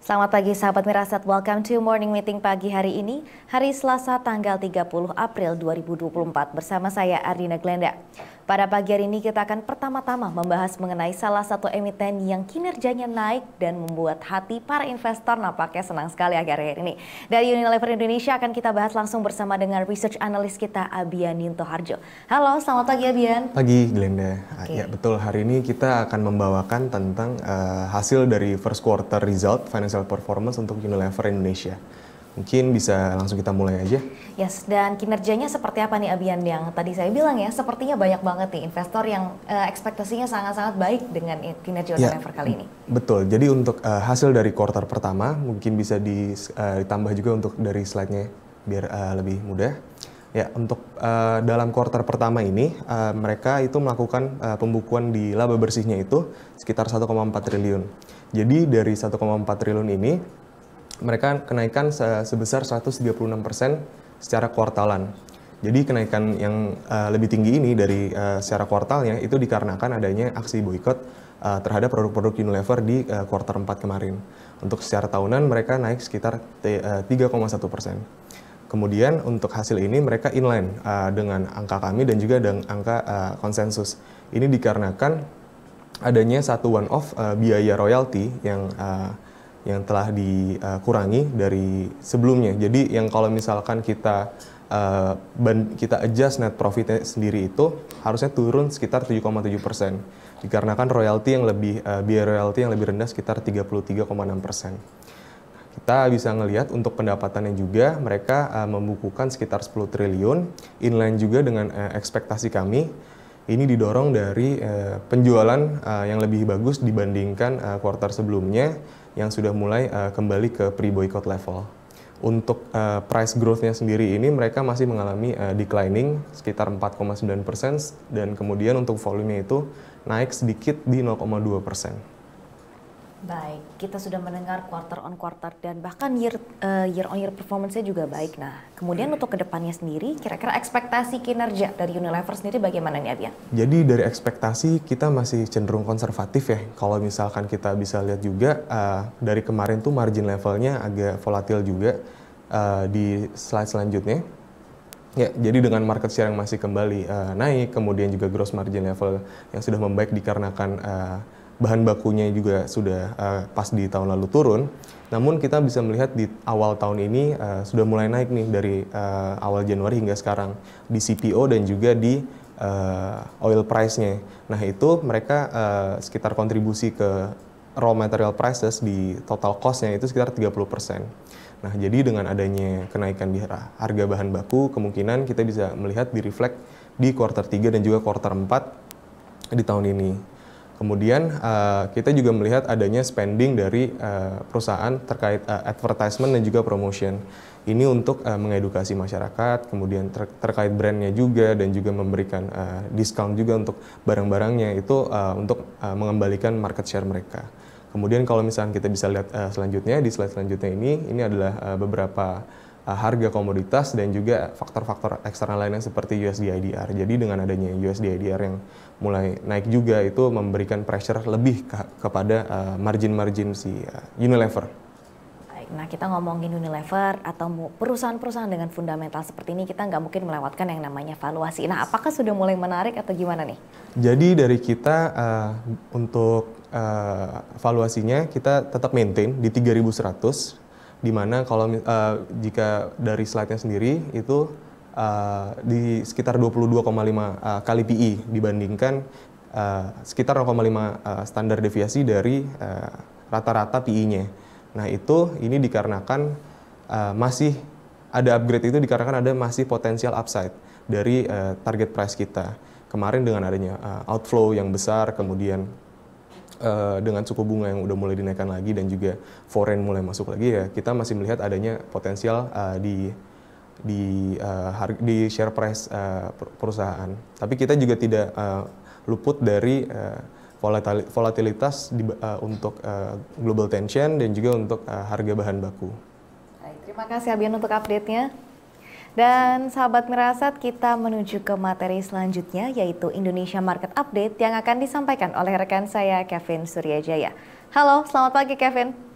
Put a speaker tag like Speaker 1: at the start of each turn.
Speaker 1: Selamat pagi sahabat Mirasat, welcome to Morning Meeting pagi hari ini, hari Selasa tanggal 30 April 2024 bersama saya Ardina Glenda. Pada pagi hari ini kita akan pertama-tama membahas mengenai salah satu emiten yang kinerjanya naik dan membuat hati para investor nampaknya senang sekali akhir-akhir ini. Dari Unilever Indonesia akan kita bahas langsung bersama dengan research analis kita Abian Yunto Harjo. Halo, selamat pagi Abian.
Speaker 2: Pagi Glenda.
Speaker 1: Okay.
Speaker 2: Ya betul, hari ini kita akan membawakan tentang hasil dari first quarter result financial performance untuk Unilever Indonesia. Mungkin bisa langsung kita mulai aja.
Speaker 1: Yes, dan kinerjanya seperti apa nih Abian? Yang tadi saya bilang ya, sepertinya banyak banget nih investor yang ekspektasinya sangat-sangat baik dengan kinerja Unilever kali ini.
Speaker 2: Betul, jadi untuk hasil dari quarter pertama mungkin bisa ditambah juga untuk dari slide-nya biar lebih mudah. Ya, untuk dalam quarter pertama ini mereka itu melakukan pembukuan di laba bersihnya itu sekitar 1,4 triliun. Jadi dari 1,4 triliun ini mereka kenaikan sebesar 136% secara kuartalan. Jadi kenaikan yang lebih tinggi ini dari secara kuartalnya itu dikarenakan adanya aksi boikot terhadap produk-produk Unilever di kuartal 4 kemarin. Untuk secara tahunan mereka naik sekitar 3,1%. Kemudian untuk hasil ini mereka inline dengan angka kami dan juga dengan angka konsensus. Ini dikarenakan adanya satu one-off biaya royalti yang telah dikurangi dari sebelumnya. Jadi yang kalau misalkan kita adjust net profitnya sendiri itu harusnya turun sekitar 7,7%. Dikarenakan biaya royalti yang lebih rendah sekitar 33,6%. Kita bisa ngelihat untuk pendapatannya juga mereka membukukan sekitar 10 triliun, inline juga dengan ekspektasi kami. Ini didorong dari penjualan yang lebih bagus dibandingkan kuartal sebelumnya yang sudah mulai kembali ke pre-boycott level. Untuk price growth-nya sendiri ini mereka masih mengalami declining sekitar 4,9% dan kemudian untuk volume-nya itu naik sedikit di 0,2%.
Speaker 1: Baik, kita sudah mendengar quarter on quarter dan bahkan year on year performance-nya juga baik. Nah, kemudian untuk kedepannya sendiri, kira-kira ekspektasi kinerja dari Unilever sendiri bagaimana nih Abian?
Speaker 2: Jadi dari ekspektasi kita masih cenderung konservatif ya. Kalau misalkan kita bisa lihat juga dari kemarin tuh margin levelnya agak volatil juga di slide selanjutnya. Ya, jadi dengan market share yang masih kembali naik, kemudian juga gross margin level yang sudah membaik dikarenakan bahan bakunya juga sudah pas di tahun lalu turun. Namun kita bisa melihat di awal tahun ini sudah mulai naik nih dari awal Januari hingga sekarang di CPO dan juga di oil price-nya. Nah itu mereka sekitar kontribusi ke raw material prices di total cost-nya itu sekitar 30%. Nah jadi dengan adanya kenaikan di harga bahan baku, kemungkinan kita bisa melihat di-reflect di kuartal 3 dan juga kuartal 4 di tahun ini. Kemudian kita juga melihat adanya spending dari perusahaan terkait advertisement dan juga promotion. Ini untuk mengedukasi masyarakat, kemudian terkait brandnya juga dan juga memberikan diskon juga untuk barang-barangnya itu untuk mengembalikan market share mereka. Kemudian kalau misalnya kita bisa lihat selanjutnya di slide selanjutnya ini adalah beberapa harga komoditas dan juga faktor-faktor eksternal lainnya seperti USD IDR. Jadi dengan adanya USD IDR yang mulai naik juga itu memberikan pressure lebih kepada margin-margin si Unilever.
Speaker 1: Baik, nah kita ngomongin Unilever atau perusahaan-perusahaan dengan fundamental seperti ini kita nggak mungkin melewatkan yang namanya valuasi. Nah apakah sudah mulai menarik atau gimana nih?
Speaker 2: Jadi dari kita untuk valuasinya kita tetap maintain di 3.100. Di mana kalau jika dari slide-nya sendiri itu di sekitar 22,5 kali PE dibandingkan sekitar 0,5 standar deviasi dari rata-rata PE-nya. Nah ini dikarenakan masih ada upgrade itu dikarenakan ada masih potensial upside dari target price kita. Kemarin dengan adanya outflow yang besar, kemudian dengan suku bunga yang udah mulai dinaikkan lagi dan juga foreign mulai masuk lagi ya kita masih melihat adanya potensial di share price perusahaan. Tapi kita juga tidak luput dari volatilitas untuk global tension dan juga untuk harga bahan baku.
Speaker 1: Baik, terima kasih Abian untuk update-nya. Dan sahabat Mirasat, kita menuju ke materi selanjutnya yaitu Indonesia Market Update yang akan disampaikan oleh rekan saya Kevin Suryajaya. Halo, selamat pagi Kevin.